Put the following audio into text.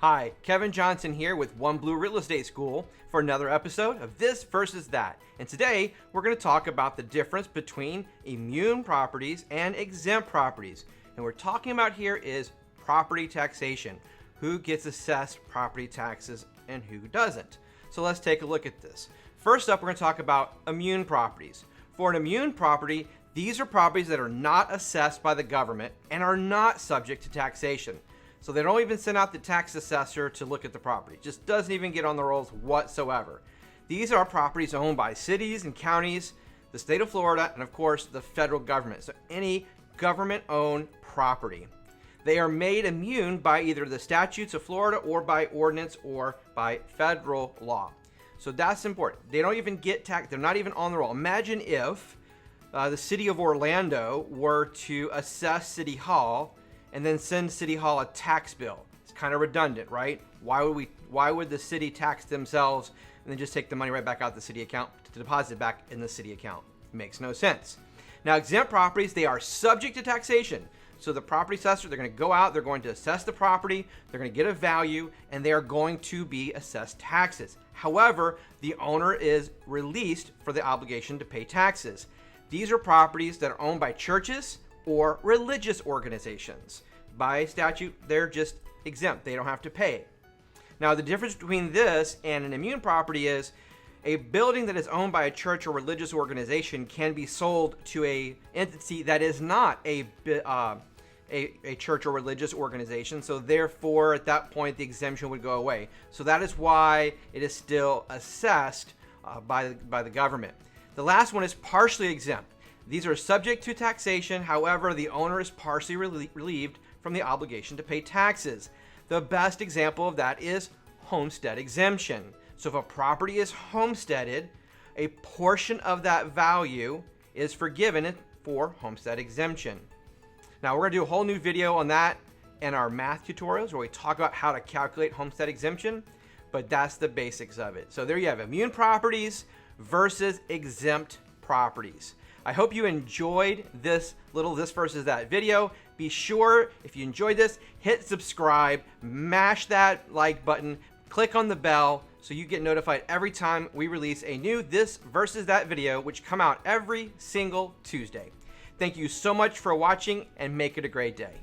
Hi, Kevin Johnson here with One Blue Real Estate School for another episode of This versus That. And today we're going to talk about the difference between immune properties and exempt properties. And we're talking about here is property taxation. Who gets assessed property taxes and who doesn't? So let's take a look at this. First up, we're going to talk about immune properties. For an immune property, these are properties that are not assessed by the government and are not subject to taxation. So they don't even send out the tax assessor to look at the property. Just doesn't even get on the rolls whatsoever. These are properties owned by cities and counties, the state of Florida, and of course the federal government. So any government-owned property. They are made immune by either the statutes of Florida or by ordinance or by federal law. So that's important. They don't even get taxed. They're not even on the roll. Imagine if the city of Orlando were to assess City Hall and then send City Hall a tax bill. It's kind of redundant, right? Why would the city tax themselves and then just take the money right back out the city account to deposit it back in the city account? Makes no sense. Now, exempt properties, they are subject to taxation. So the property assessor, they're going to go out, they're going to assess the property, they're going to get a value, and they are going to be assessed taxes. However, the owner is released for the obligation to pay taxes. These are properties that are owned by churches or religious organizations. By statute, they're just exempt. They don't have to pay. Now, the difference between this and an immune property is a building that is owned by a church or religious organization can be sold to a entity that is not a church or religious organization. So therefore, at that point, the exemption would go away. So that is why it is still assessed by the government. The last one is partially exempt. These are subject to taxation. However, the owner is partially relieved from the obligation to pay taxes. The best example of that is homestead exemption. So if a property is homesteaded, a portion of that value is forgiven for homestead exemption. Now, we're going to do a whole new video on that in our math tutorials where we talk about how to calculate homestead exemption, but that's the basics of it. So there you have it, immune properties versus exempt properties. I hope you enjoyed this little This versus That video. Be sure, if you enjoyed this, hit subscribe, mash that like button, click on the bell so you get notified every time we release a new This versus That video, which come out every single Tuesday. Thank you so much for watching and make it a great day.